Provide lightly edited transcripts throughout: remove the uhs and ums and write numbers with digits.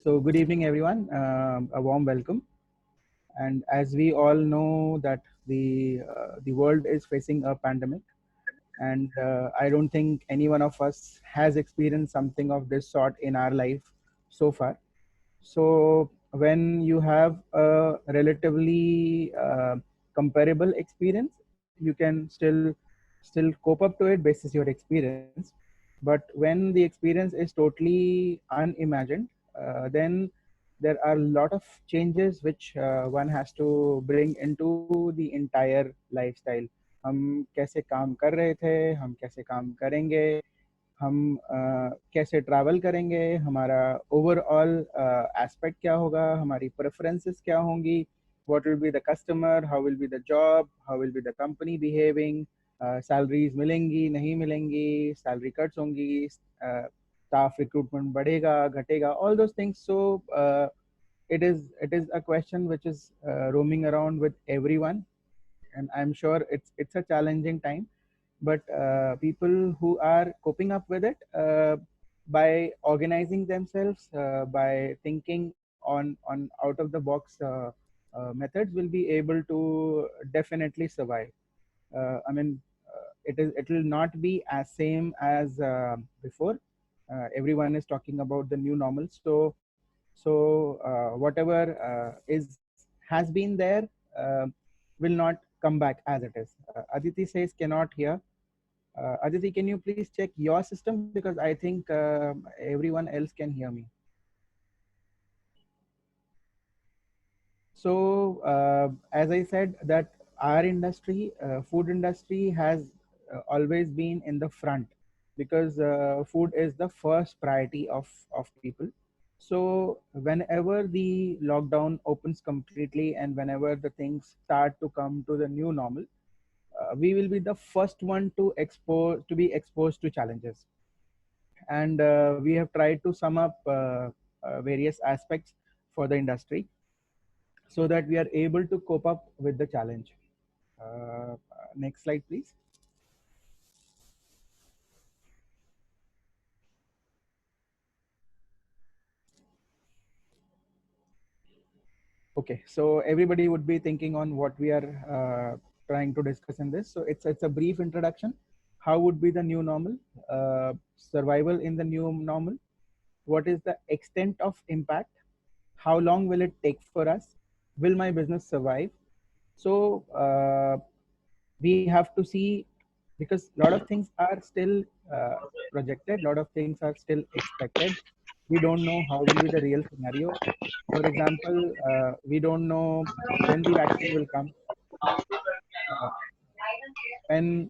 So good evening, everyone. A warm welcome. And as we all know that the world is facing a pandemic, and I don't think any one of us has experienced something of this sort in our life so far. So when you have a relatively comparable experience, you can still cope up to it basis your experience. But when the experience is totally unimagined, then there are a lot of changes which one has to bring into the entire lifestyle. हम कैसे काम कर रहे थे, हम कैसे काम करेंगे, हम कैसे ट्रैवल करेंगे, हमारा ओवरऑल एस्पेक्ट क्या होगा, हमारी प्रेफरेंसेस क्या होंगी, what will be the customer, how will be the job, how will be the company behaving, salaries मिलेंगी नहीं मिलेंगी, सैलरी कट्स होंगी, स्टाफ रिक्रूटमेंट बढ़ेगा घटेगा, all those things. So it is a question which is roaming around with everyone, and I'm sure it's a challenging time. But people who are coping up with it by organizing themselves, by thinking on out of the box methods, will be able to definitely survive. I mean, it will not be as same as before. Everyone is talking about the new normal. So whatever is has been there will not come back as it is. Aditi says cannot hear. Aditi, can you please check your system, because I think everyone else can hear me. So as I said, that our industry, food industry, has always been in the front, because food is the first priority of people. So whenever the lockdown opens completely and whenever the things start to come to the new normal, we will be the first one to be exposed to challenges. And we have tried to sum up various aspects for the industry so that we are able to cope up with the challenge. Next slide, please. Okay, so everybody would be thinking on what we are trying to discuss in this. So it's a brief introduction. How would be the new normal? Survival in the new normal. What is the extent of impact? How long will it take for us? Will my business survive? So we have to see, because a lot of things are still projected, a lot of things are still expected. We don't know how will be the real scenario. For example, we don't know when the vaccine will come. Uh, when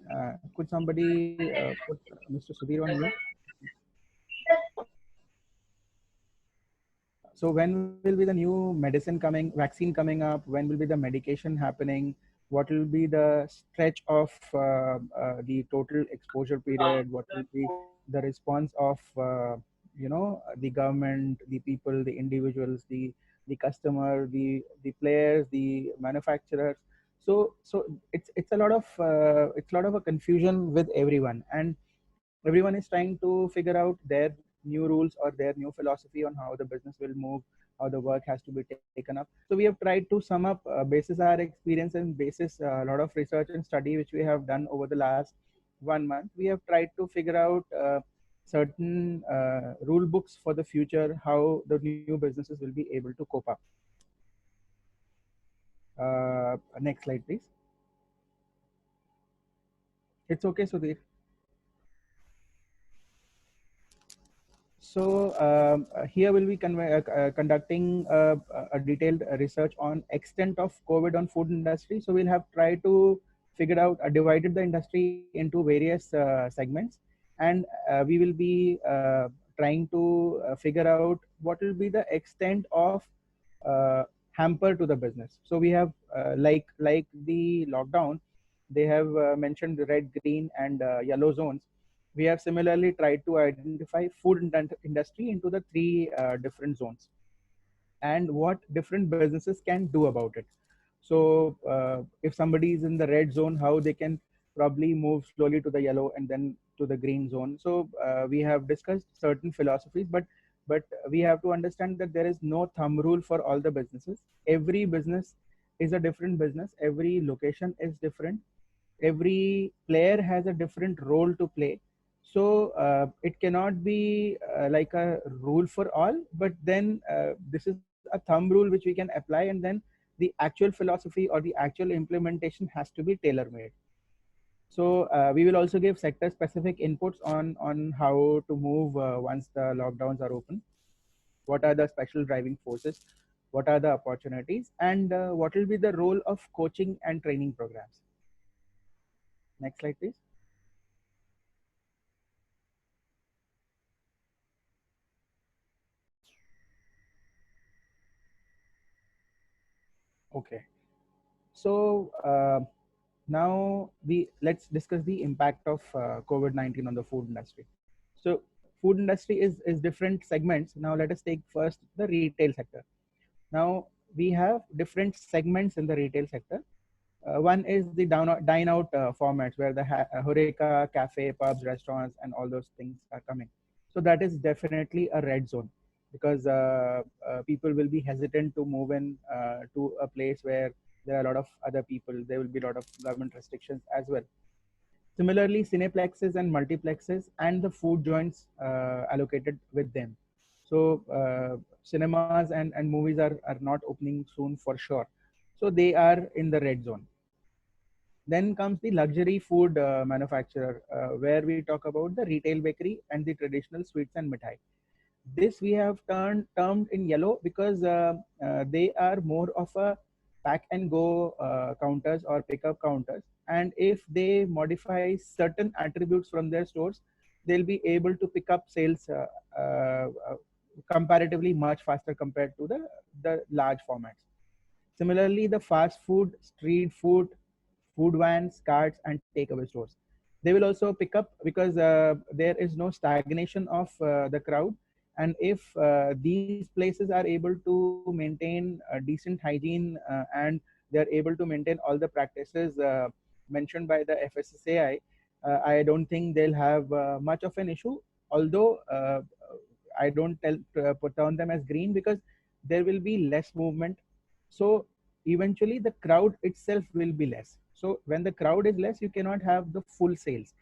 could somebody put Mr. Sudhir on mute? So when will be the new medicine coming, vaccine coming up? When will be the medication happening? What will be the stretch of the total exposure period? What will be the response of the government, the people, the individuals, the customer, the players, the manufacturers? So it's a lot of a confusion with everyone, and everyone is trying to figure out their new rules or their new philosophy on how the business will move, how the work has to be taken up. So we have tried to sum up basis our experience and basis a lot of research and study which we have done over the last 1 month. We have tried to figure out certain rule books for the future, how the new businesses will be able to cope up. Next slide, please. It's okay, Sudhir. So here we'll be conducting a detailed research on extent of COVID on food industry. So we'll have tried to figure out, divided the industry into various segments, and we will be trying to figure out what will be the extent of hamper to the business. So we have like the lockdown, they have mentioned the red, green, and yellow zones. We have similarly tried to identify food industry into the three different zones and what different businesses can do about it. So if somebody is in the red zone, how they can probably move slowly to the yellow and then to the green zone. So we have discussed certain philosophies, but but we have to understand that there is no thumb rule for all the businesses. Every business is a different business. Every location is different. Every player has a different role to play. So it cannot be like a rule for all, but then this is a thumb rule which we can apply, and then the actual philosophy or the actual implementation has to be tailor made. So we will also give sector specific inputs on how to move once the lockdowns are open. What are the special driving forces? What are the opportunities? And what will be the role of coaching and training programs? Next slide, please. Okay. So now let's discuss the impact of COVID-19 on the food industry. So food industry is different segments. Now let us take first the retail sector. Now we have different segments in the retail sector. One is the dine out formats where the Horeca, cafe, pubs, restaurants, and all those things are coming. So that is definitely a red zone, because people will be hesitant to move in to a place where there are a lot of other people. There will be a lot of government restrictions as well. Similarly, cineplexes and multiplexes and the food joints allocated with them. So cinemas and movies are not opening soon for sure. So they are in the red zone. Then comes the luxury food manufacturer, where we talk about the retail bakery and the traditional sweets and mithai. This we have termed in yellow because they are more of a pack and go counters or pickup counters. And if they modify certain attributes from their stores, they'll be able to pick up sales comparatively much faster compared to the large formats. Similarly, the fast food, street food, food vans, carts, and takeaway stores, they will also pick up because there is no stagnation of the crowd. And if these places are able to maintain a decent hygiene and they are able to maintain all the practices mentioned by the FSSAI, I don't think they'll have much of an issue. Although I don't put on them as green because there will be less movement. So eventually the crowd itself will be less. So when the crowd is less, you cannot have the full sales.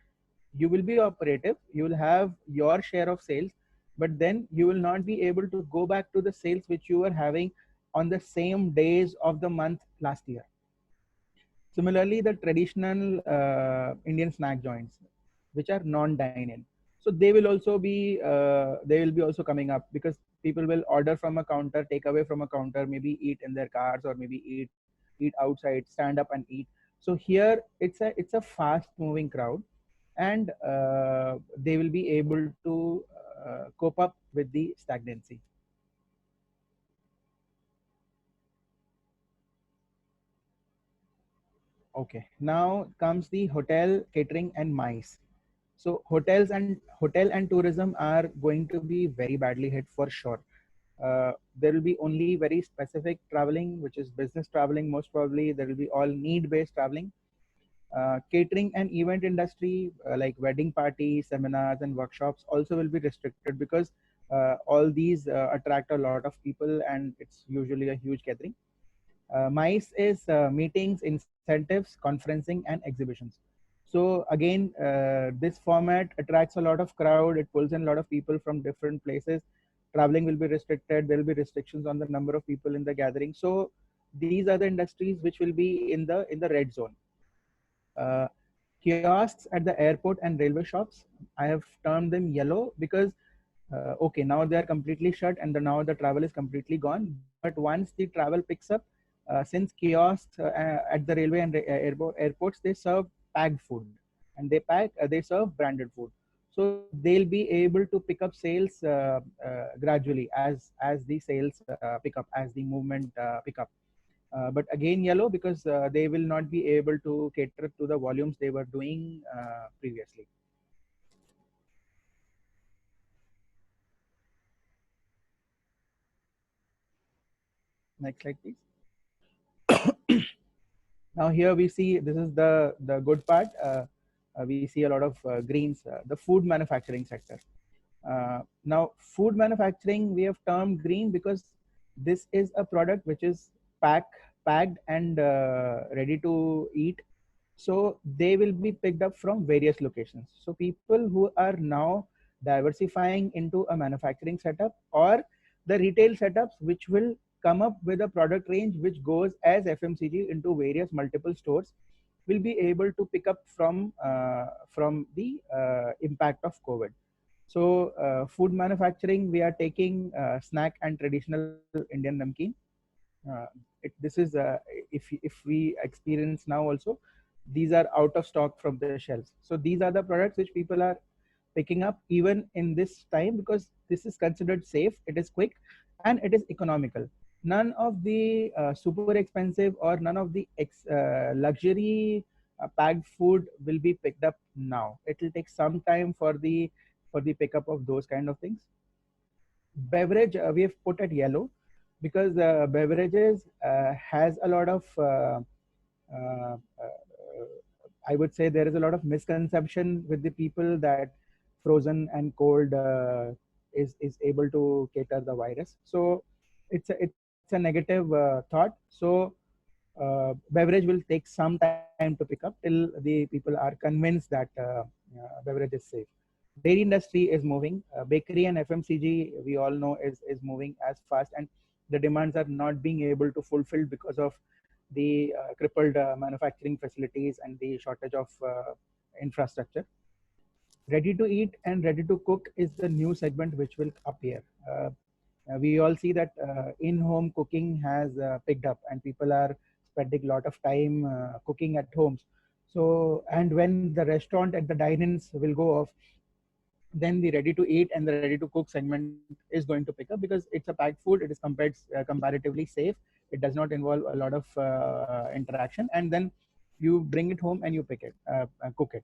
You will be operative, you will have your share of sales, but then you will not be able to go back to the sales which you were having on the same days of the month last year. Similarly, the traditional Indian snack joints, which are non-dine-in, so they will be also coming up because people will order from a counter, take away from a counter, maybe eat in their cars or maybe eat outside, stand up and eat. So here it's a fast-moving crowd, and they will be able to cope up with the stagnancy. Okay, now comes the hotel, catering, and MICE. So hotel and tourism are going to be very badly hit for sure. There will be only very specific traveling, which is business traveling. Most probably, there will be all need-based traveling. Catering and event industry like wedding parties, seminars, and workshops also will be restricted because all these attract a lot of people and it's usually a huge gathering. MICE is meetings, incentives, conferencing, and exhibitions. So again, this format attracts a lot of crowd. It pulls in a lot of people from different places. Traveling will be restricted. There will be restrictions on the number of people in the gathering. So these are the industries which will be in the red zone. Uh, Kiosks at the airport and railway shops, I have termed them yellow because okay, now they are completely shut and now the travel is completely gone. But once the travel picks up, since kiosks at the railway and airports, they serve packed food, and they serve branded food. So they'll be able to pick up sales gradually as the sales pick up, as the movement pick up. But again, yellow because they will not be able to cater to the volumes they were doing previously. Next slide, please. Now here we see, this is the good part. We see a lot of greens, the food manufacturing sector. Now, food manufacturing we have termed green because this is a product which is packed and ready to eat. So they will be picked up from various locations. So people who are now diversifying into a manufacturing setup or the retail setups, which will come up with a product range which goes as FMCG into various multiple stores, will be able to pick up from the impact of COVID. So, food manufacturing, we are taking snack and traditional Indian namkeen. This is if we experience now also, these are out of stock from the shelves. So these are the products which people are picking up even in this time because this is considered safe, it is quick, and it is economical. None of the super expensive or none of the luxury packed food will be picked up now. It will take some time for the pickup of those kind of things. Beverage we have put at yellow because beverages has a lot of I would say there is a lot of misconception with the people that frozen and cold is able to cater the virus. So it's a negative thought. So beverage will take some time to pick up till the people are convinced that beverage is safe. Dairy industry is moving. Bakery and FMCG, we all know, is moving as fast, and the demands are not being able to fulfill because of the crippled manufacturing facilities and the shortage of infrastructure. Ready to eat and ready to cook is the new segment which will appear. We all see that in-home cooking has picked up, and people are spending a lot of time cooking at homes. So, and when the restaurant and the dine-ins will go off, then the ready to eat and the ready to cook segment is going to pick up because it's a packed food. It is comparatively safe. It does not involve a lot of interaction, and then you bring it home and you cook it.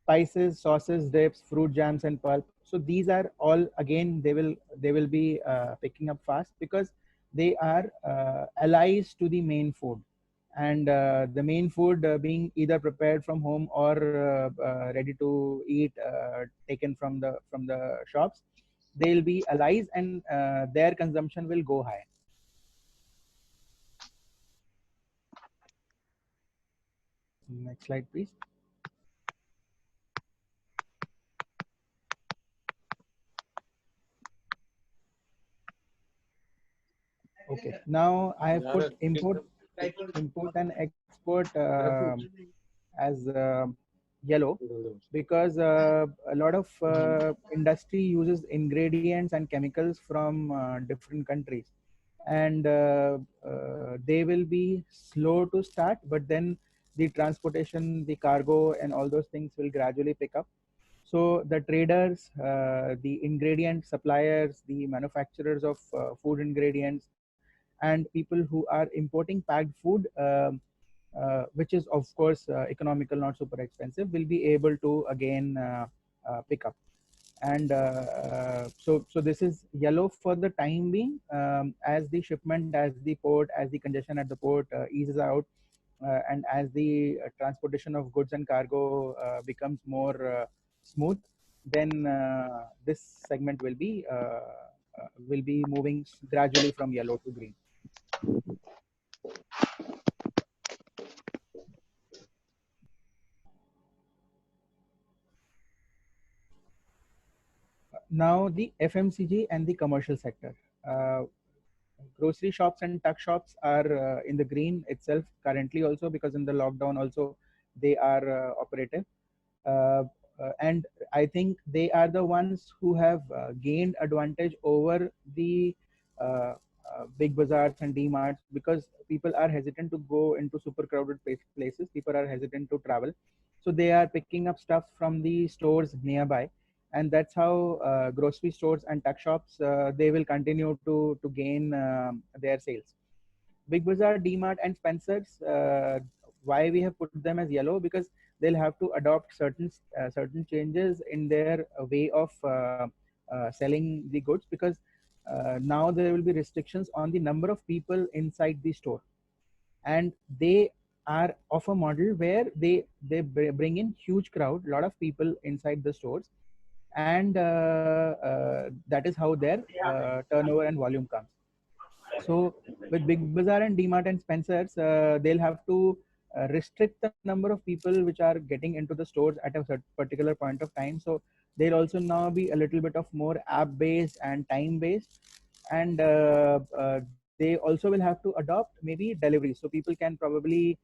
Spices, sauces, dips, fruit jams, and pulp. So these are all, again, they will be picking up fast because they are allies to the main food, and the main food being either prepared from home or ready to eat, taken from the shops, they'll be allies, and their consumption will go high. Next slide, please. Okay, now I have put import and export as yellow because a lot of industry uses ingredients and chemicals from different countries, and they will be slow to start, but then the transportation, the cargo, and all those things will gradually pick up. So the traders, the ingredient suppliers, the manufacturers of food ingredients, and people who are importing packed food, which is of course economical, not super expensive, will be able to again pick up. And so this is yellow for the time being. As the shipment, as the port, as the congestion at the port eases out, and as the transportation of goods and cargo becomes more smooth, then this segment will be moving gradually from yellow to green. Now the FMCG and the commercial sector. Grocery shops and tuck shops are in the green itself currently also, because in the lockdown also they are operative. Uh, and I think they are the ones who have gained advantage over the big bazaars and DMarts, because people are hesitant to go into super crowded places. People are hesitant to travel. So they are picking up stuff from the stores nearby. And that's how grocery stores and tuck shops, they will continue to gain their sales. Big Bazaar, DMart, and Spencer's. Why we have put them as yellow? Because they'll have to adopt certain changes in their way of selling the goods, because now there will be restrictions on the number of people inside the store, and they are of a model where they bring in huge crowd, lot of people inside the stores, and that is how their turnover and volume comes. So with Big Bazaar and DMart and Spencer's, they'll have to restrict the number of people which are getting into the stores at a particular point of time. So they'll also now be a little bit of more app based and time based, and they also will have to adopt maybe delivery. So people can probably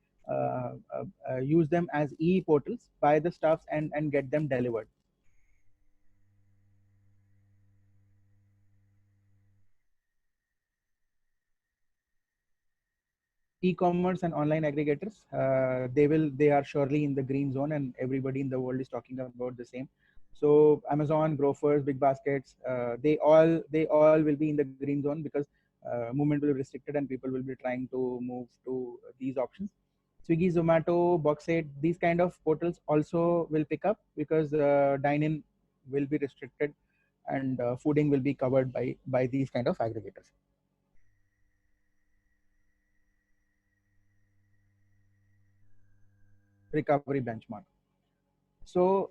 use them as e-portals, buy the stuffs and get them delivered. E-commerce and online aggregators, they are surely in the green zone, and everybody in the world is talking about the same. So Amazon, Grofers, Big Baskets, they all will be in the green zone, because movement will be restricted and people will be trying to move to these options. Swiggy, Zomato, Boxit, these kind of portals also will pick up, because dine-in will be restricted, and fooding will be covered by these kind of aggregators. Recovery benchmark. So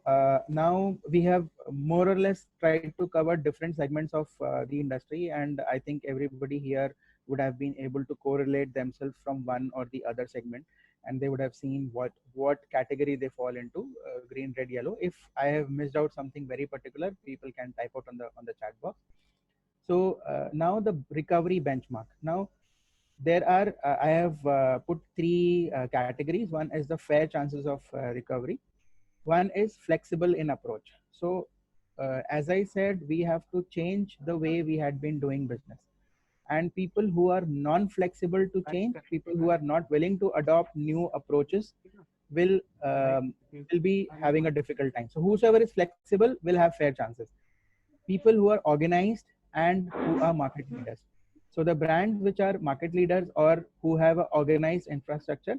now we have more or less tried to cover different segments of the industry, and I think everybody here would have been able to correlate themselves from one or the other segment, and they would have seen what category they fall into, green, red, yellow. If I have missed out something very particular, people can type out on the chat box. So now the recovery benchmark. Now there are I have put three categories. One is the fair chances of recovery. One is flexible in approach. So as I said, we have to change the way we had been doing business, and people who are non-flexible to change, people who are not willing to adopt new approaches, will will be having a difficult time. So whosoever is flexible will have fair chances. People who are organized and who are market leaders. So the brands which are market leaders or who have an organized infrastructure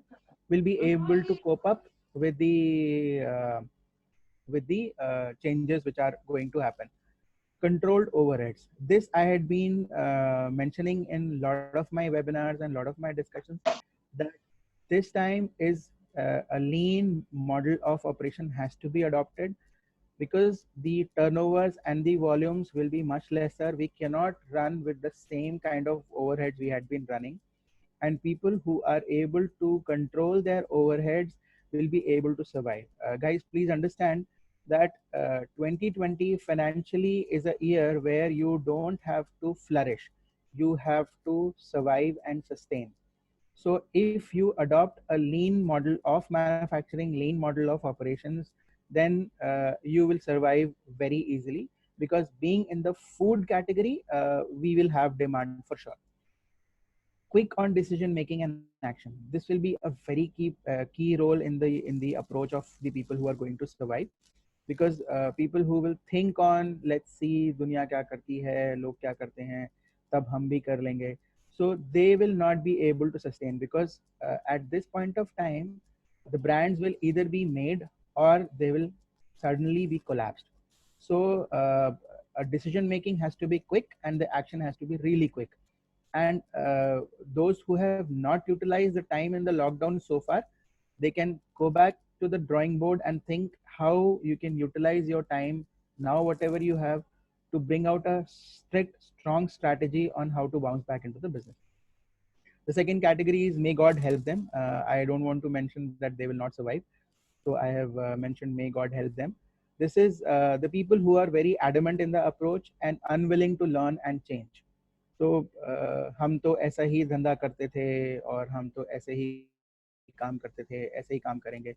will be able to cope up with the changes which are going to happen. Controlled overheads. This I had been mentioning in a lot of my webinars and a lot of my discussions, that this time is a lean model of operation has to be adopted, because the turnovers and the volumes will be much lesser. We cannot run with the same kind of overheads we had been running, and people who are able to control their overheads will be able to survive. Guys, please understand that 2020 financially is a year where you don't have to flourish. You have to survive and sustain. So if you adopt a lean model of manufacturing, lean model of operations, then you will survive very easily, because being in the food category, we will have demand for sure. Quick on decision making and action. This will be a very key role in the approach of the people who are going to survive, because people who will think on, let's see दुनिया क्या करती है, लोग क्या करते हैं, तब हम भी कर लेंगे. So they will not be able to sustain, because at this point of time the brands will either be made or they will suddenly be collapsed. So a decision making has to be quick and the action has to be really quick. And those who have not utilized the time in the lockdown so far, they can go back to the drawing board and think how you can utilize your time now, whatever you have, to bring out a strict, strong strategy on how to bounce back into the business. The second category is may God help them. I don't want to mention that they will not survive. So I have mentioned may God help them. This is the people who are very adamant in the approach and unwilling to learn and change. तो हम तो ऐसा ही धंधा करते थे और हम तो ऐसे ही काम करते थे, ऐसे ही काम करेंगे.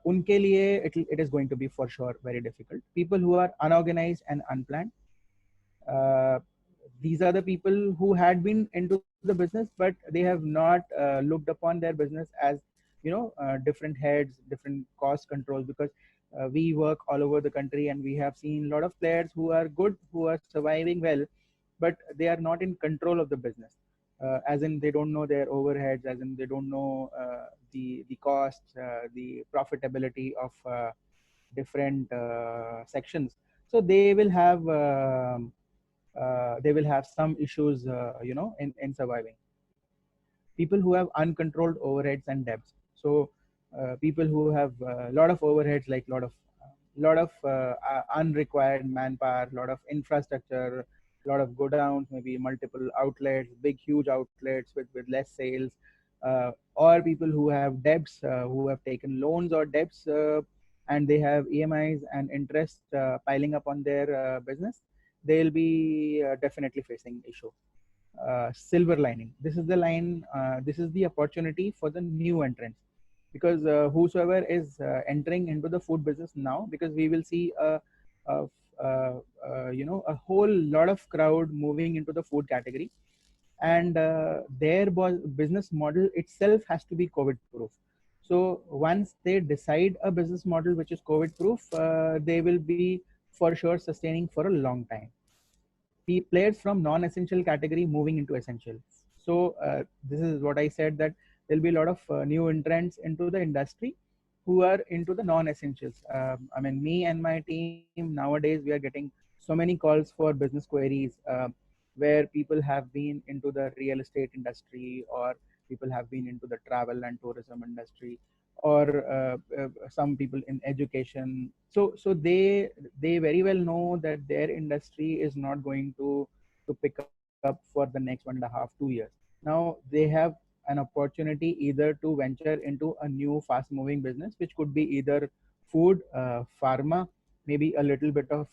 उनके लिए it is going to be for sure very difficult. People who are unorganized and unplanned, these are the people who had been into the business, but they have not looked upon their business as, different heads, different cost controls, because we work all over the country and we have seen a lot of players who are good, who are surviving well, but they are not in control of the business. As in they don't know their overheads, as in they don't know the costs, the profitability of different sections. So they will have some issues, in surviving. People who have uncontrolled overheads and debts. So people who have a lot of overheads, like a lot of lot of unrequired manpower, lot of infrastructure, lot of godowns, maybe multiple outlets, big huge outlets with less sales, or people who have debts, who have taken loans or debts, and they have EMIs and interest piling up on their business, they'll be definitely facing issue. Silver lining. This is the line. This is the opportunity for the new entrants, because whosoever is entering into the food business now, because we will see a whole lot of crowd moving into the food category, and their business model itself has to be COVID proof. So once they decide a business model which is COVID proof, they will be for sure sustaining for a long time. Players from non-essential category moving into essential. So this is what I said, that there'll be a lot of new entrants into the industry who are into the non-essentials. I mean, me and my team nowadays, we are getting so many calls for business queries, where people have been into the real estate industry, or people have been into the travel and tourism industry, or some people in education. So they very well know that their industry is not going to pick up for the next 1.5 2 years. Now they have an opportunity either to venture into a new fast moving business, which could be either food, pharma, maybe a little bit of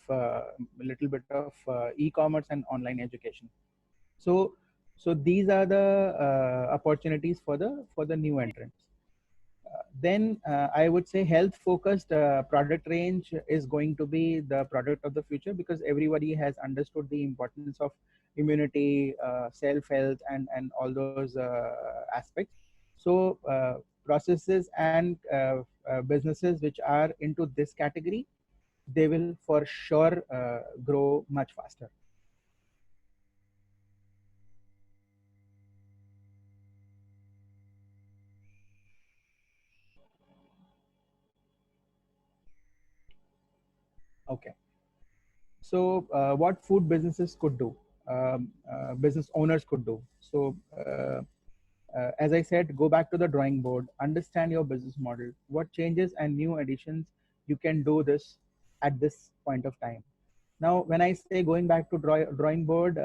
e-commerce and online education. So so these are the opportunities for the new entrants. Then I would say health focused product range is going to be the product of the future, because everybody has understood the importance of immunity, self health, and all those aspects. So processes and businesses which are into this category, they will for sure grow much faster. Okay. So what food businesses could do, business owners could do. So as I said, go back to the drawing board, understand your business model, what changes and new additions you can do this at this point of time. Now, when I say going back to drawing board,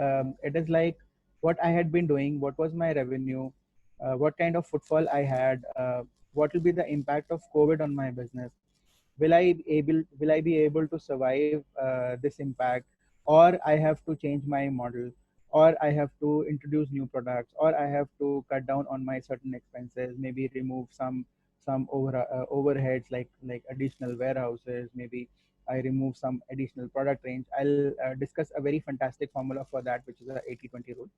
it is like what I had been doing, what was my revenue, what kind of footfall I had, what will be the impact of COVID on my business, will I be able to survive this impact, or I have to change my model, or I have to introduce new products, or I have to cut down on my certain expenses, maybe remove some overheads, like additional warehouses, maybe I remove some additional product range. I'll discuss a very fantastic formula for that, which is a 80/20 rule.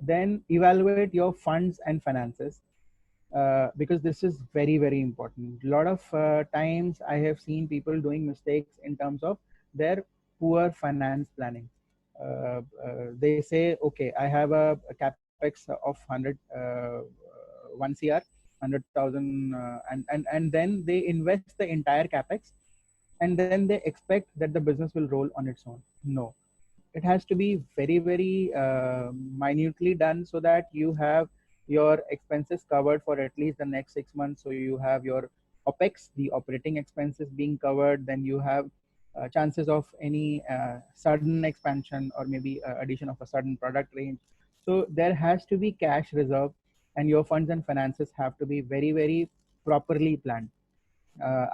Then evaluate your funds and finances, because this is very very important. A lot of times I have seen people doing mistakes in terms of their poor finance planning. They say, okay, I have a capex of 1 cr, 100,000, and then they invest the entire capex, and then they expect that the business will roll on its own. No, it has to be very very minutely done, so that you have your expenses covered for at least the next 6 months. So you have your opex, the operating expenses, being covered. Then you have chances of any sudden expansion, or maybe addition of a sudden product range. So there has to be cash reserve, and your funds and finances have to be very very properly planned.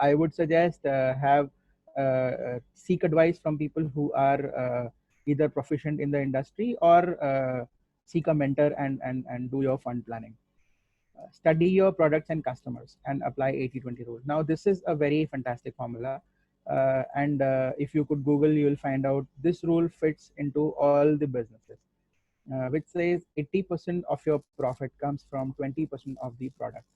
I would suggest have seek advice from people who are either proficient in the industry, or seek a mentor and do your fund planning. Study your products and customers and apply 80/20 rule. Now, this is a very fantastic formula. And if you could Google, you will find out this rule fits into all the businesses, which says 80% of your profit comes from 20% of the products.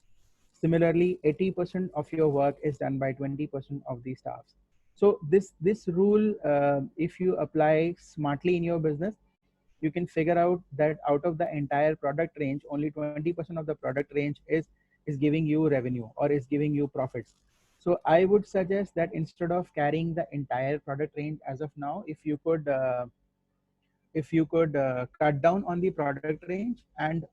Similarly, 80% of your work is done by 20% of the staffs. So this rule, if you apply smartly in your business, you can figure out that out of the entire product range, only 20% of the product range is giving you revenue, or is giving you profits. So I would suggest that instead of carrying the entire product range as of now, if you could cut down on the product range, and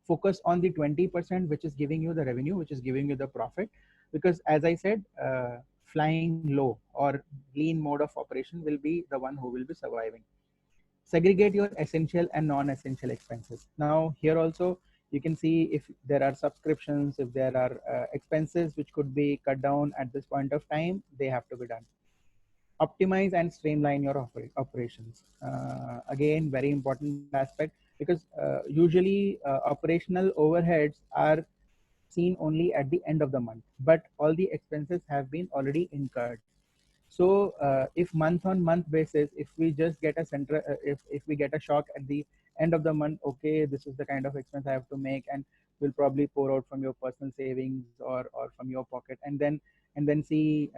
focus on the 20% which is giving you the revenue, which is giving you the profit. Because as I said, flying low or lean mode of operation will be the one who will be surviving. Segregate your essential and non-essential expenses. Now here also you can see if there are subscriptions, if there are expenses which could be cut down at this point of time, they have to be done. Optimize and streamline your operations. Again, very important aspect, because usually operational overheads are seen only at the end of the month, but all the expenses have been already incurred. So if month on month basis, if we just get a if we get a shock at the end of the month, okay, this is the kind of expense I have to make, and will probably pour out from your personal savings or from your pocket, and then see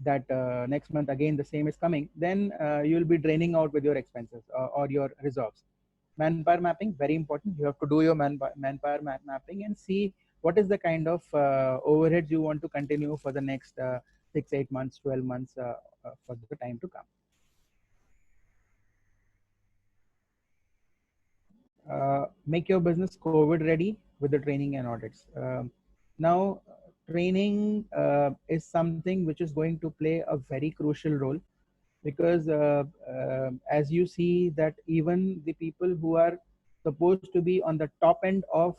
that next month again the same is coming, then you will be draining out with your expenses or your reserves. Manpower mapping, very important. You have to do your manpower mapping and see what is the kind of overheads you want to continue for the next 6, 8 months, 12 months for the time to come. Make your business COVID ready with the training and audits. Now, training is something which is going to play a very crucial role, because as you see that even the people who are supposed to be on the top end of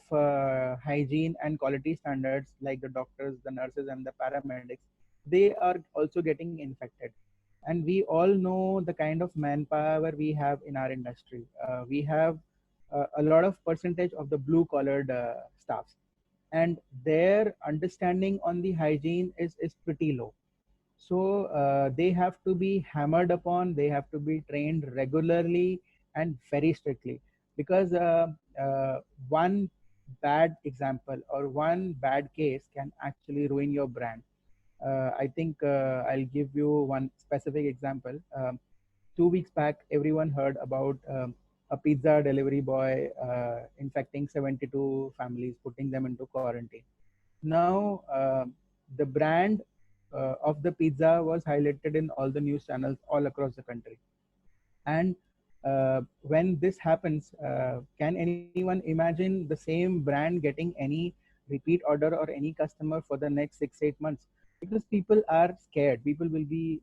hygiene and quality standards, like the doctors, the nurses, and the paramedics, they are also getting infected. And we all know the kind of manpower we have in our industry. We have a lot of percentage of the blue collared staffs, and their understanding on the hygiene is pretty low. So they have to be hammered upon, they have to be trained regularly and very strictly, because one bad example or one bad case can actually ruin your brand. I think I'll give you one specific example. 2 weeks back, everyone heard about a pizza delivery boy infecting 72 families, putting them into quarantine. Now, the brand of the pizza was highlighted in all the news channels all across the country. And when this happens, can anyone imagine the same brand getting any repeat order or any customer for the next 6, 8 months? Because people are scared. People will be,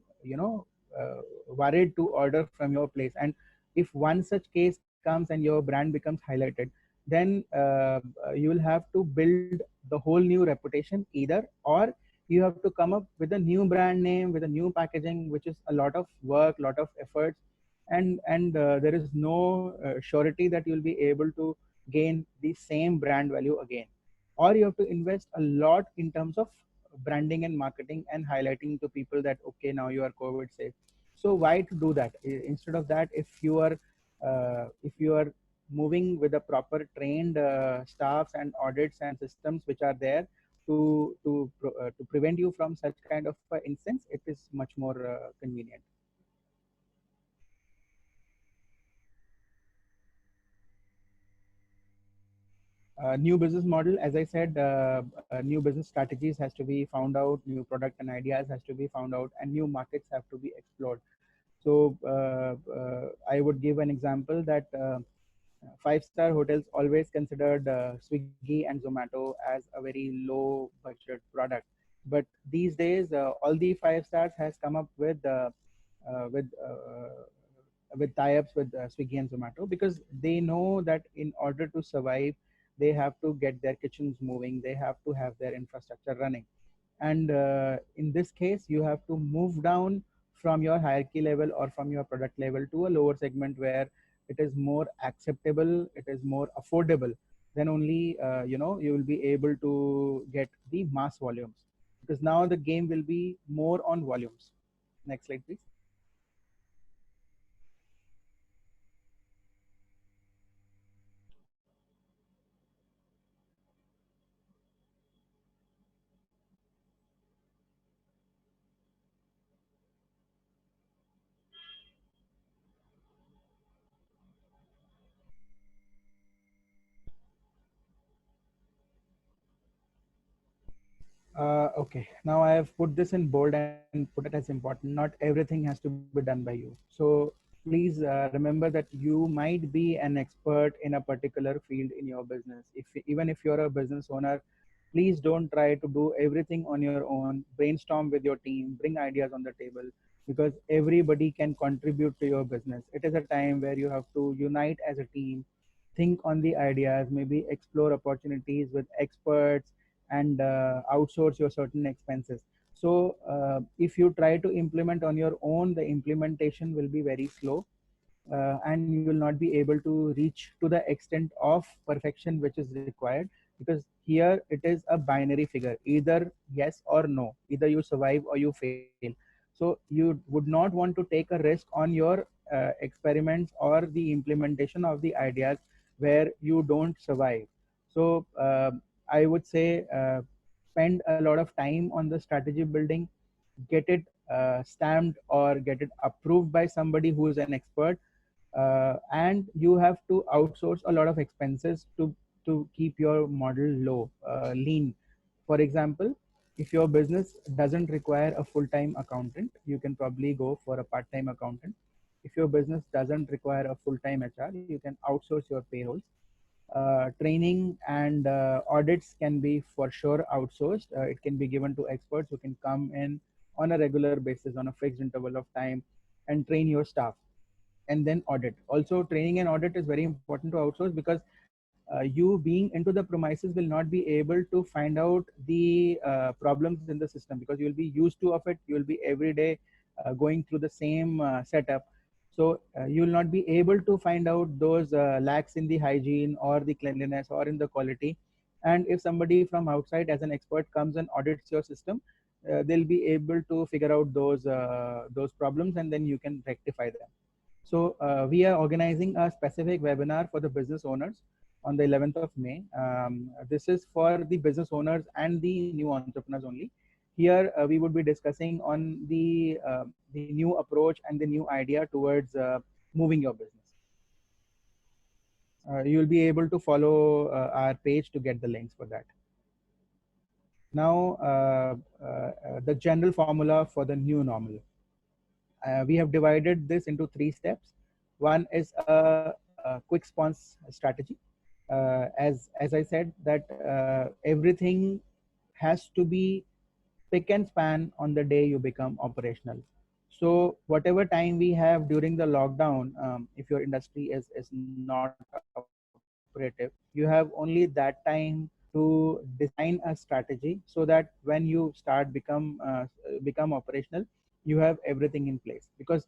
worried to order from your place. And if one such case comes and your brand becomes highlighted, then you will have to build the whole new reputation either, or you have to come up with a new brand name with a new packaging, which is a lot of work, lot of efforts, and there is no surety that you'll be able to gain the same brand value again. Or you have to invest a lot in terms of branding and marketing and highlighting to people that okay, now you are COVID safe. So why to do that? Instead of that, if you are moving with a proper trained staffs and audits and systems which are there to prevent you from such kind of instance, it is much more convenient. New business model, as I said, new business strategies has to be found out, new product and ideas has to be found out, and new markets have to be explored. So I would give an example that five-star hotels always considered Swiggy and Zomato as a very low budget product, but these days all the five stars has come up uh, with uh, with tie-ups with Swiggy and Zomato, because they know that in order to survive, they have to get their kitchens moving, they have to have their infrastructure running. And in this case, you have to move down from your hierarchy level or from your product level to a lower segment where it is more acceptable, it is more affordable. Then only you will be able to get the mass volumes, because now the game will be more on volumes. Next slide, please. Okay, now I have put this in bold and put it as important. Not everything has to be done by you. So please remember that you might be an expert in a particular field in your business. If even if you're a business owner Please don't try to do everything on your own. Brainstorm with your team, bring ideas on the table, because everybody can contribute to your business. It is a time where you have to unite as a team, think on the ideas, maybe explore opportunities with experts, and outsource your certain expenses. So if you try to implement on your own, the implementation will be very slow, and you will not be able to reach to the extent of perfection which is required, because here it is a binary figure, either yes or no, either you survive or you fail. So you would not want to take a risk on your experiments or the implementation of the ideas where you don't survive. So I would say spend a lot of time on the strategy building, get it stamped or get it approved by somebody who is an expert, and you have to outsource a lot of expenses to keep your model low, lean. For example, if your business doesn't require a full-time accountant, you can probably go for a part-time accountant. If your business doesn't require a full-time HR, you can outsource your payrolls. Training and audits can be for sure outsourced. It can be given to experts who can come in on a regular basis on a fixed interval of time and train your staff, and then audit. Also, training and audit is very important to outsource, because you being into the premises will not be able to find out the problems in the system, because you will be used to of it. You will be every day going through the same setup. So you will not be able to find out those lacks in the hygiene or the cleanliness or in the quality. And if somebody from outside as an expert comes and audits your system, they'll be able to figure out those problems, and then you can rectify them. So we are organizing a specific webinar for the business owners on the 11th of May. This is for the business owners and the new entrepreneurs only. Here we would be discussing on the new approach and the new idea towards moving your business. You will be able to follow our page to get the links for that. Now, the general formula for the new normal. We have divided this into 3 steps. One is a quick response strategy. As I said, that everything has to be pick and span on the day you become operational. So whatever time we have during the lockdown, if your industry is not operative, you have only that time to design a strategy, so that when you start become operational, you have everything in place. Because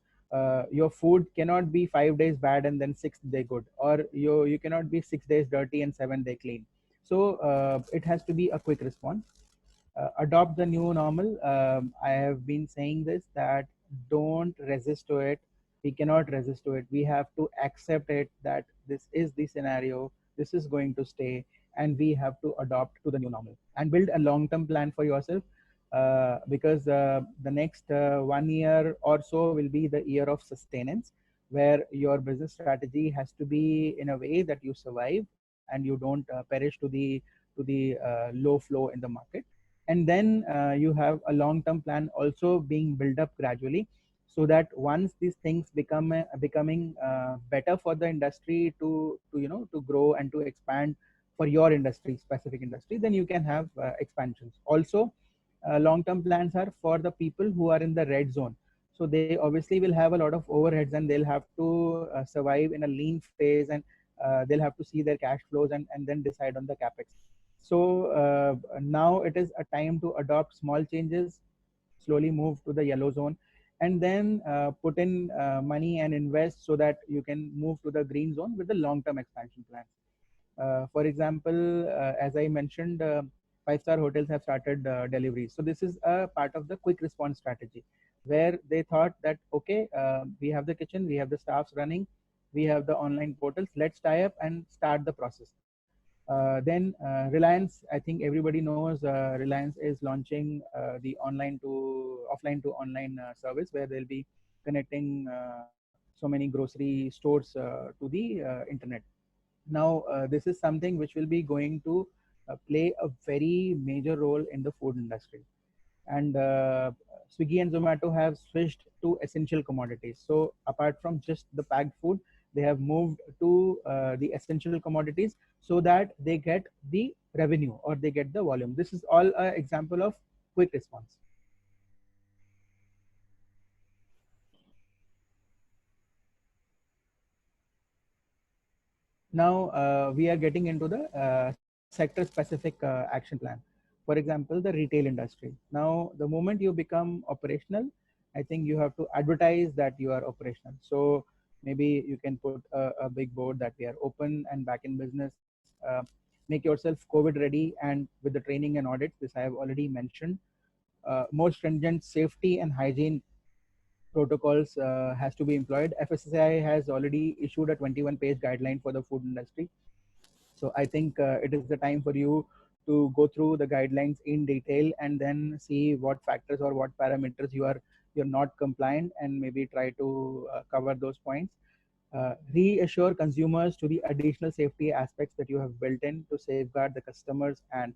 your food cannot be 5 days bad and then 6 day good, or you cannot be 6 days dirty and 7 day clean. So it has to be a quick response. Adopt the new normal. I have been saying this, that don't resist to it. We cannot resist to it. We have to accept it, that this is the scenario, this is going to stay, and we have to adopt to the new normal and build a long-term plan for yourself. Because the next 1 year or so will be the year of sustenance, where your business strategy has to be in a way that you survive and you don't perish to the low flow in the market. And then you have a long-term plan also being built up gradually, so that once these things becoming better for the industry to grow and to expand for your industry, specific industry, then you can have expansions also. Long-term plans are for the people who are in the red zone. So they obviously will have a lot of overheads, and they'll have to survive in a lean phase, and they'll have to see their cash flows and then decide on the capex. So now it is a time to adopt small changes, slowly move to the yellow zone, and then put in money and invest, so that you can move to the green zone with the long-term expansion plans. For example, as I mentioned, five-star hotels have started deliveries. So this is a part of the quick response strategy, where they thought that, okay, we have the kitchen, we have the staffs running, we have the online portals, let's tie up and start the process. Then Reliance, I think everybody knows, Reliance is launching the online to offline to online service, where they'll be connecting so many grocery stores to the internet. Now, this is something which will be going to play a very major role in the food industry. And Swiggy and Zomato have switched to essential commodities. So apart from just the packed food, They have moved to the essential commodities so that they get the revenue or they get the volume. This is all an example of quick response. Now we are getting into the sector specific action plan. For example, the retail industry. Now the moment you become operational, I think you have to advertise that you are operational. So maybe you can put a big board that we are open and back in business. Make yourself COVID ready, and with the training and audits, this I have already mentioned. More stringent safety and hygiene protocols has to be employed. FSSAI has already issued a 21-page guideline for the food industry. So I think it is the time for you to go through the guidelines in detail and then see what factors or what parameters you're not compliant, and maybe try to cover those points. Reassure consumers to the additional safety aspects that you have built in to safeguard the customers, and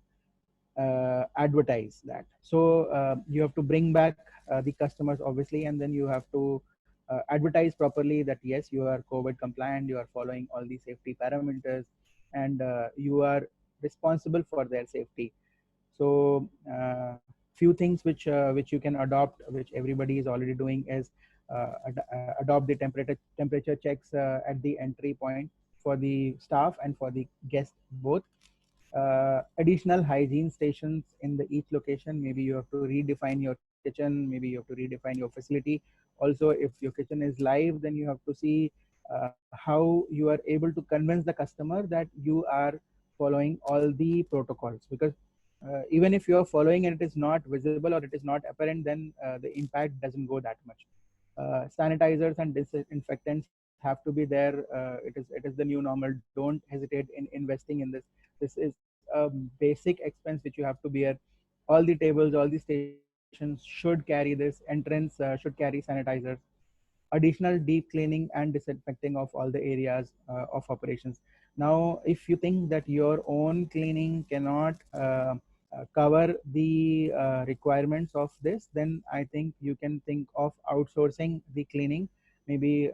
advertise that. So you have to bring back the customers obviously, and then you have to advertise properly that yes, you are COVID compliant, you are following all the safety parameters, and you are responsible for their safety. So few things which you can adopt, which everybody is already doing, is adopt the temperature checks at the entry point for the staff and for the guests both. Additional hygiene stations in the each location. Maybe you have to redefine your kitchen, maybe you have to redefine your facility. Also, if your kitchen is live, then you have to see how you are able to convince the customer that you are following all the protocols, because even if you are following and it is not visible or it is not apparent, then the impact doesn't go that much. Sanitizers and disinfectants have to be there. It is the new normal. Don't hesitate in investing in this. This is a basic expense which you have to bear. All the tables, all the stations should carry this. Entrance should carry sanitizers. Additional deep cleaning and disinfecting of all the areas of operations. Now, if you think that your own cleaning cannot cover the requirements of this, then I think you can think of outsourcing the cleaning. Maybe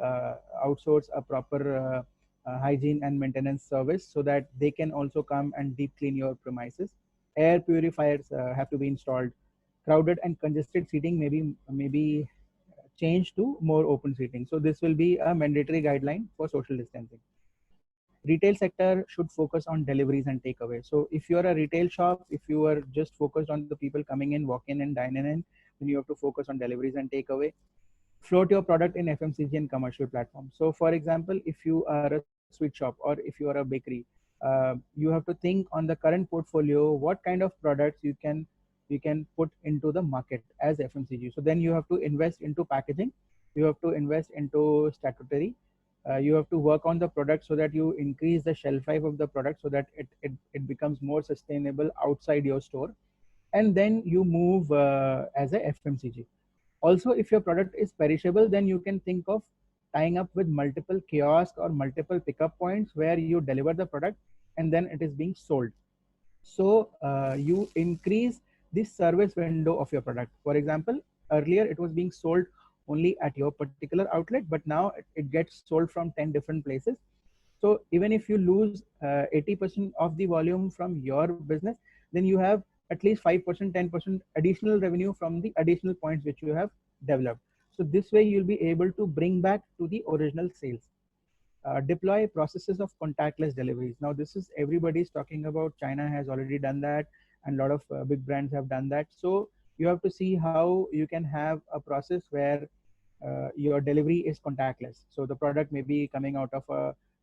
outsource a proper hygiene and maintenance service so that they can also come and deep clean your premises. Air purifiers have to be installed. Crowded and congested seating maybe change to more open seating. So this will be a mandatory guideline for social distancing. Retail sector should focus on deliveries and takeaway. So if you are a retail shop, if you are just focused on the people coming in, walk in and dine in, then you have to focus on deliveries and takeaway. Float your product in FMCG and commercial platforms. So for example, if you are a sweet shop or if you are a bakery, you have to think on the current portfolio, what kind of products you can put into the market as FMCG. So then you have to invest into packaging, you have to invest into statutory, you have to work on the product so that you increase the shelf life of the product so that it becomes more sustainable outside your store, and then you move as a FMCG. Also, if your product is perishable, then you can think of tying up with multiple kiosks or multiple pickup points where you deliver the product and then it is being sold. So you increase the service window of your product. For example, earlier it was being sold only at your particular outlet, but now it gets sold from 10 different places. So even if you lose 80% of the volume from your business, then you have at least 5%, 10% additional revenue from the additional points which you have developed. So this way you'll be able to bring back to the original sales. Deploy processes of contactless deliveries. Now this is everybody's talking about. China has already done that, and a lot of big brands have done that. So you have to see how you can have a process where your delivery is contactless. So the product may be coming out of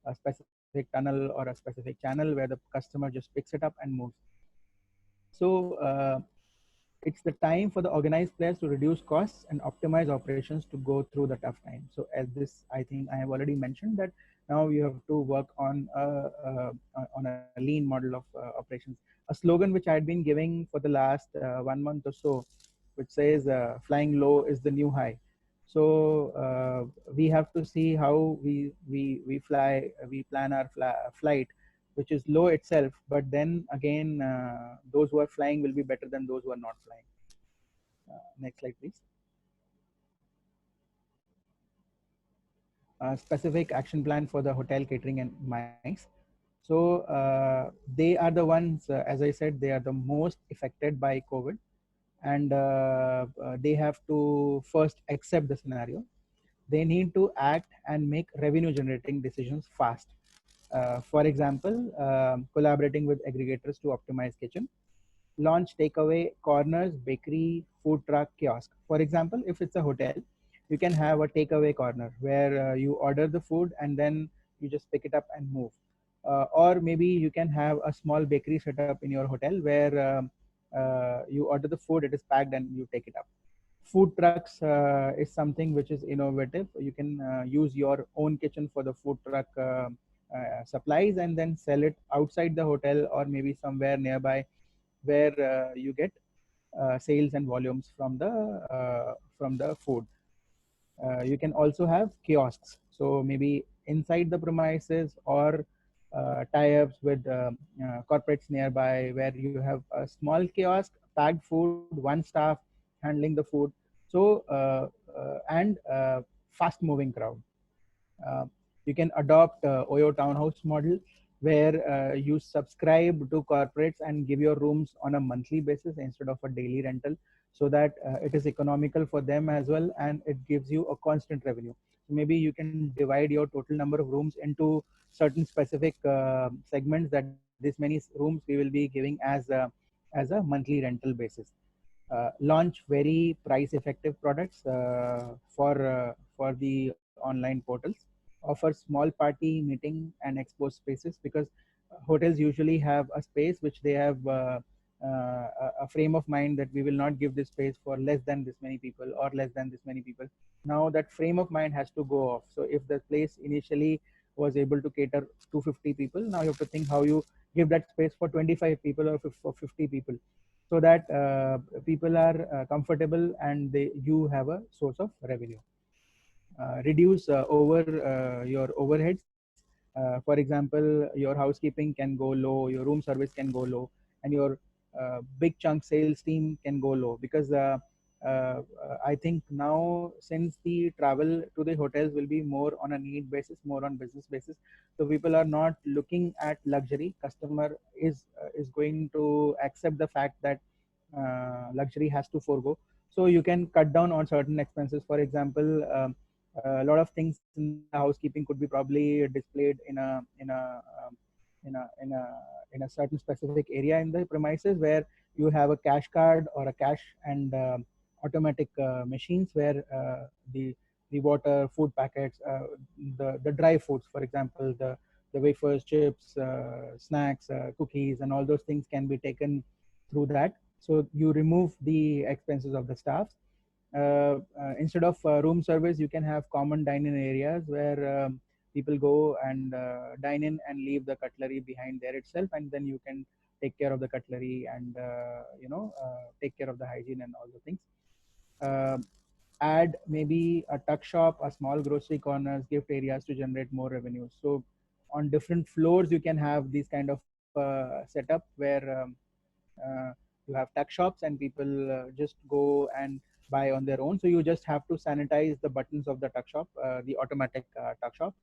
a specific tunnel or a specific channel where the customer just picks it up and moves. So it's the time for the organized players to reduce costs and optimize operations to go through the tough time. So as this, I think I have already mentioned that now you have to work on a lean model of operations. A slogan which I had been giving for the last 1 month or so, which says flying low is the new high. So we have to see how we plan our flight, which is low itself, but then again, those who are flying will be better than those who are not flying. Next slide, please. specific action plan for the hotel catering and MICE. So they are the ones, as I said, they are the most affected by COVID, and they have to first accept the scenario. They need to act and make revenue generating decisions fast. For example, collaborating with aggregators to optimize kitchen, launch takeaway corners, bakery, food truck, kiosk. For example, if it's a hotel, you can have a takeaway corner where you order the food and then you just pick it up and move. Or maybe you can have a small bakery set up in your hotel where you order the food, it is packed, and you take it up. Food trucks is something which is innovative. You can use your own kitchen for the food truck supplies and then sell it outside the hotel or maybe somewhere nearby where you get sales and volumes from the food. You can also have kiosks. So maybe inside the premises or tie-ups with corporates nearby where you have a small kiosk, packed food, one staff handling the food. So and fast-moving crowd. Uh, you can adopt Oyo townhouse model where you subscribe to corporates and give your rooms on a monthly basis instead of a daily rental, so that it is economical for them as well, and it gives you a constant revenue. So maybe you can divide your total number of rooms into certain specific segments, that this many rooms we will be giving as a monthly rental basis. Launch very price effective products for the online portals. Offer small party, meeting and expo spaces, because hotels usually have a space which they have a frame of mind that we will not give this space for less than this many people or less than this many people. Now that frame of mind has to go off. So if the place initially was able to cater 250 people, now you have to think how you give that space for 25 people or for 50 people, so that people are comfortable and you have a source of revenue. Reduce over your overheads. For example, your housekeeping can go low, your room service can go low, and your big chunk sales team can go low, because I think now, since the travel to the hotels will be more on a need basis, more on business basis, so people are not looking at luxury. Customer is going to accept the fact that luxury has to forego. So you can cut down on certain expenses. For example, a lot of things in the housekeeping could be probably displayed in a in a in a certain specific area in the premises, where you have a cash card or a cash and automatic machines where the water, food packets, the dry foods, for example, the wafers, chips, snacks, cookies, and all those things can be taken through that. So you remove the expenses of the staff. Instead of room service, you can have common dining areas where people go and dine in and leave the cutlery behind there itself, and then you can take care of the cutlery and take care of the hygiene and all the things. Uh, Add maybe a tuck shop, a small grocery corners, gift areas to generate more revenue. So on different floors, you can have these kind of setup where uh, you have tuck shops and people just go and buy on their own. So you just have to sanitize the buttons of the tuck shop, the automatic tuck shop.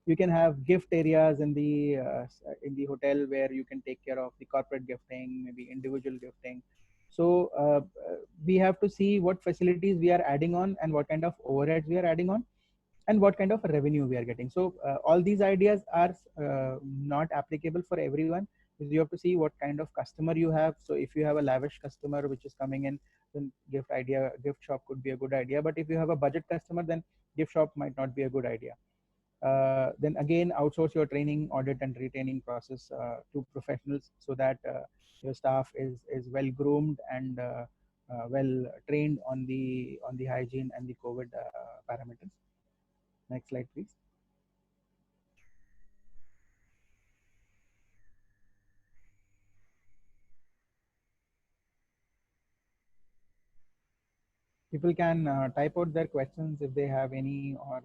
You can have gift areas in the hotel where you can take care of the corporate gifting, maybe individual gifting. So we have to see what facilities we are adding on and what kind of overheads we are adding on and what kind of revenue we are getting. So all these ideas are not applicable for everyone, because you have to see what kind of customer you have. So if you have a lavish customer which is coming in, then gift shop could be a good idea. But if you have a budget customer, then gift shop might not be a good idea. Then again, outsource your training, audit and retaining process to professionals, so that your staff is well groomed and well trained on the hygiene and the COVID parameters. Next slide, please. People can type out their questions if they have any, or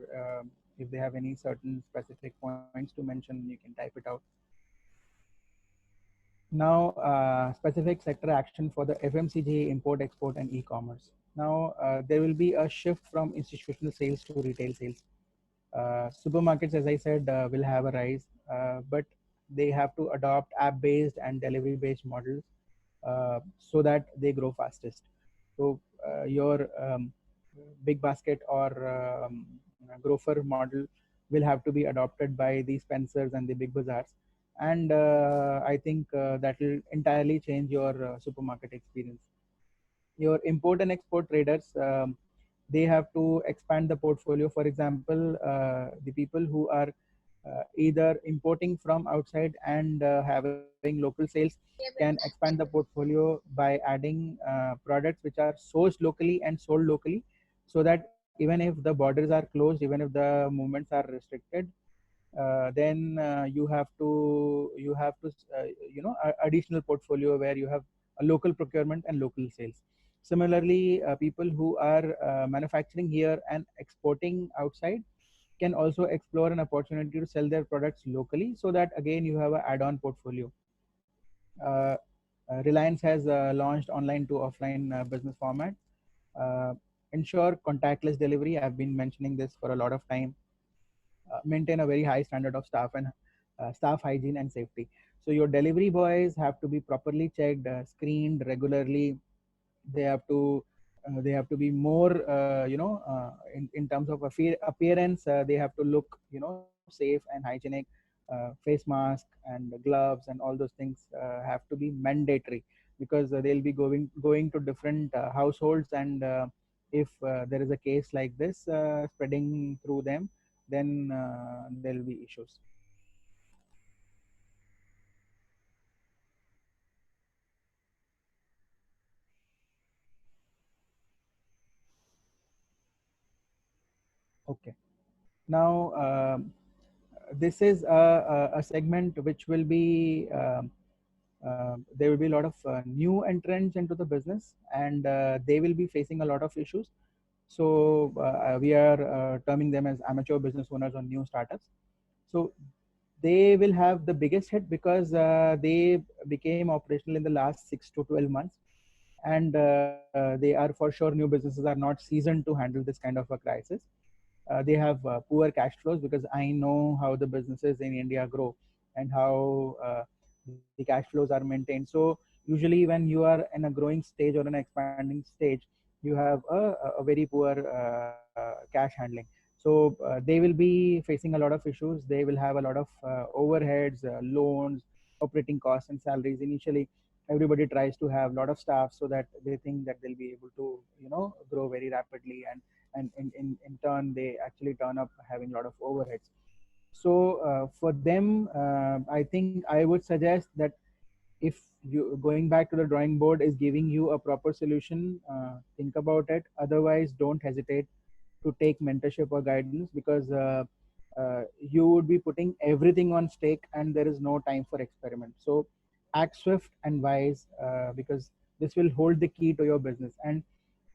if they have any certain specific points to mention, you can type it out. Now, specific sector action for the FMCG, import, export, and e-commerce. Now, there will be a shift from institutional sales to retail sales. Supermarkets, as I said, will have a rise, but they have to adopt app-based and delivery-based models so that they grow fastest. So your big basket or grocer model will have to be adopted by the Spencers and the big bazaars, and I think that will entirely change your supermarket experience. Your import and export traders, they have to expand the portfolio. For example, the people who are either importing from outside and having local sales can expand the portfolio by adding products which are sourced locally and sold locally, so that even if the borders are closed, even if the movements are restricted, then you have to additional portfolio where you have a local procurement and local sales. Similarly, people who are manufacturing here and exporting outside can also explore an opportunity to sell their products locally, so that again you have an add-on portfolio. uh, Reliance has launched online to offline business format. uh, Ensure contactless delivery. I've been mentioning this for a lot of time. Maintain a very high standard of staff and staff hygiene and safety. So your delivery boys have to be properly checked, screened regularly. They have to be more in terms of appearance. They have to look safe and hygienic. Face mask and gloves and all those things have to be mandatory, because they'll be going to different households, and if there is a case like this spreading through them, then there'll be issues. Okay. Now, this is a segment which will be there will be a lot of new entrants into the business, and they will be facing a lot of issues. So we are terming them as amateur business owners or new startups. So they will have the biggest hit, because they became operational in the last 6 to 12 months, and they are for sure, new businesses are not seasoned to handle this kind of a crisis. They have poor cash flows, because I know how the businesses in India grow and how the cash flows are maintained. So usually when you are in a growing stage or an expanding stage, you have a very poor cash handling. So they will be facing a lot of issues. They will have a lot of overheads, loans, operating costs, and salaries. Initially, everybody tries to have a lot of staff, so that they think that they'll be able to grow very rapidly, and in turn they actually turn up having a lot of overheads. So for them, I think I would suggest that if you going back to the drawing board is giving you a proper solution, think about it. Otherwise, don't hesitate to take mentorship or guidance, because you would be putting everything on stake, and there is no time for experiment. So act swift and wise, because this will hold the key to your business. And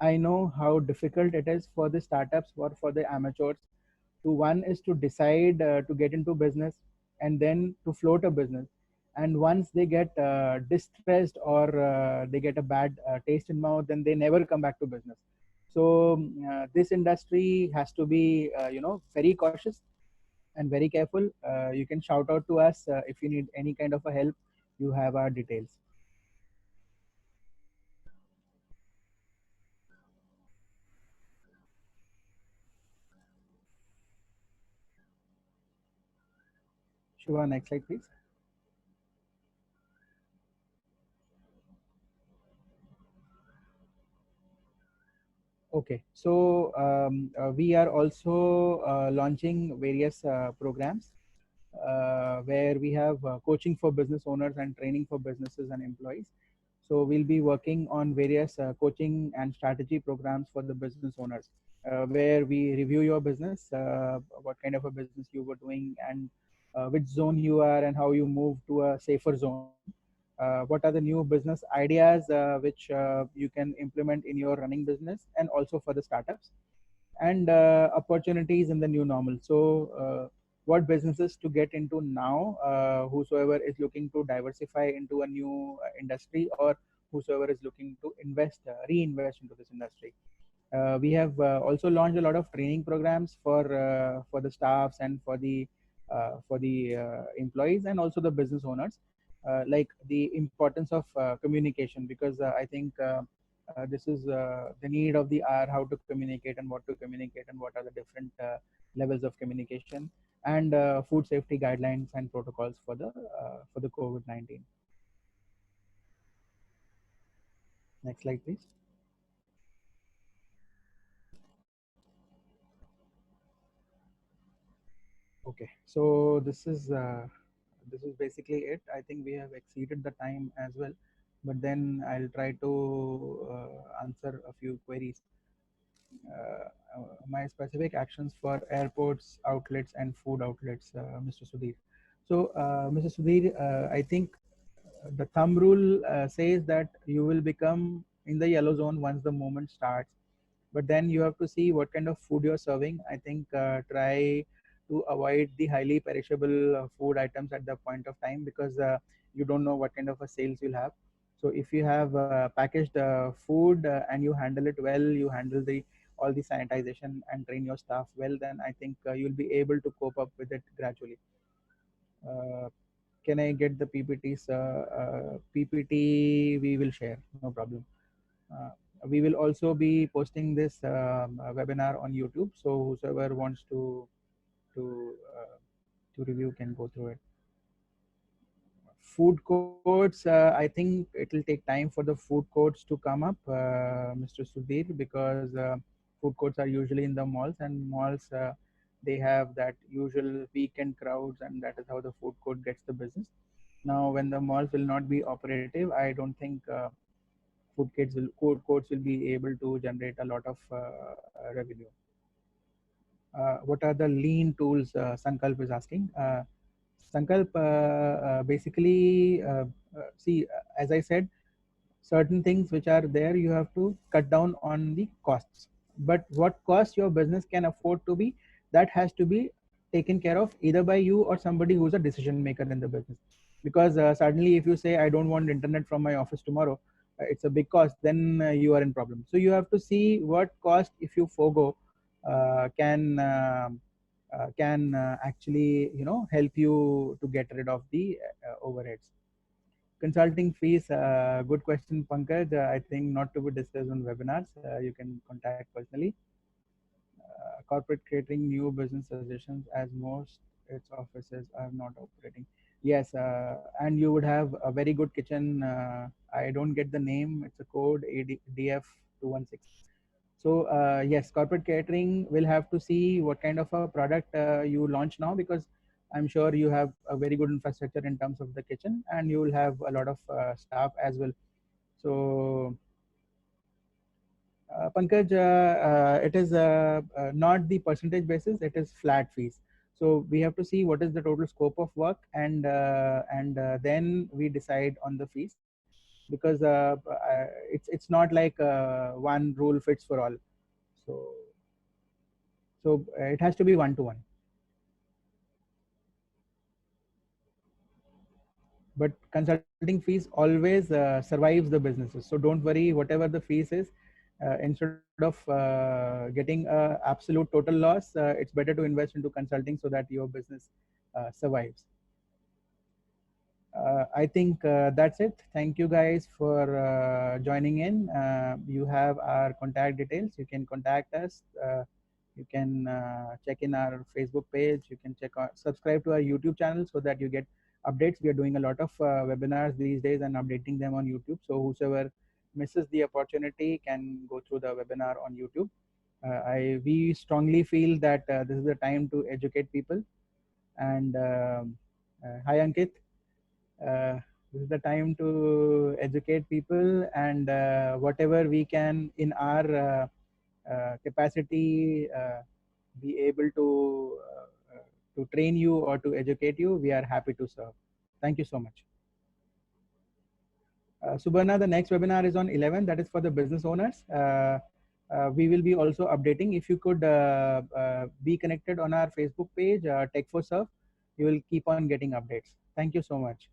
I know how difficult it is for the startups or for the amateurs to, one is to decide to get into business, and then to float a business. And once they get distressed, or they get a bad taste in mouth, then they never come back to business. So this industry has to be very cautious and very careful. You can shout out to us if you need any kind of a help. You have our details. Shiva, next slide, please. Okay, so we are also launching various programs where we have coaching for business owners and training for businesses and employees. So we'll be working on various coaching and strategy programs for the business owners, where we review your business, what kind of a business you were doing, and which zone you are, and how you move to a safer zone. What are the new business ideas which you can implement in your running business, and also for the startups, and opportunities in the new normal. So what businesses to get into now, whosoever is looking to diversify into a new industry, or whosoever is looking to invest, reinvest into this industry. We have also launched a lot of training programs for the staffs and for the employees and also the business owners, like the importance of communication, because I think this is the need of the hour, how to communicate and what to communicate and what are the different levels of communication, and food safety guidelines and protocols for the COVID-19. Next slide, please. Okay, so this is basically it. I think we have exceeded the time as well, but then I'll try to answer a few queries. My specific actions for airports, outlets, and food outlets, Mr. Sudhir. So, Mr. Sudhir, I think the thumb rule says that you will become in the yellow zone once the movement starts, but then you have to see what kind of food you're serving. I think try to avoid the highly perishable food items at the point of time, because you don't know what kind of a sales you'll have. So if you have packaged food and you handle it well, you handle the all the sanitization and train your staff well, then I think you'll be able to cope up with it gradually. uh, can I get the PPTs? PPT we will share, no problem. uh, we will also be posting this webinar on YouTube, so whoever wants to uh, to review can go through it. Food courts, I think it will take time for the food courts to come up, Mr. Sudhir, because food courts are usually in the malls, and malls they have that usual weekend crowds, and that is how the food court gets the business. Now, when the malls will not be operative, I don't think food courts will be able to generate a lot of revenue. What are the lean tools? Sankalp is asking. Sankalp, basically, see, as I said, certain things which are there, you have to cut down on the costs. But what cost your business can afford to be, that has to be taken care of either by you or somebody who's a decision maker in the business. Because suddenly, if you say, I don't want internet from my office tomorrow, it's a big cost, then you are in problem. So you have to see what cost, if you forego, can actually help you to get rid of the overheads. Consulting fees, good question, Pankaj. I think not to be discussed on webinars. You can contact personally. Corporate catering, new business suggestions, as most its offices are not operating. Yes, and you would have a very good kitchen. I don't get the name. It's a code ADF216. So yes, corporate catering will have to see what kind of a product you launch now, because I'm sure you have a very good infrastructure in terms of the kitchen, and you will have a lot of staff as well. So Pankaj, it is not the percentage basis; it is flat fees. So we have to see what is the total scope of work, and then we decide on the fees, because it's not like one rule fits for all. So it has to be one to one. But consulting fees always survives the businesses, so don't worry, whatever the fees is, instead of getting absolute total loss, it's better to invest into consulting so that your business survives. I think that's it. Thank you guys for joining in. You have our contact details. You can contact us. You can check in our Facebook page. You can subscribe to our YouTube channel so that you get updates. We are doing a lot of webinars these days and updating them on YouTube. So whosoever misses the opportunity can go through the webinar on YouTube. We strongly feel that this is the time to educate people. And hi, Ankit. This is the time to educate people, and whatever we can in our capacity be able to train you or to educate you, we are happy to serve. Thank you so much. Subarna, the next webinar is on 11. That is for the business owners. We will be also updating. If you could be connected on our Facebook page, Tech for Serve, you will keep on getting updates. Thank you so much.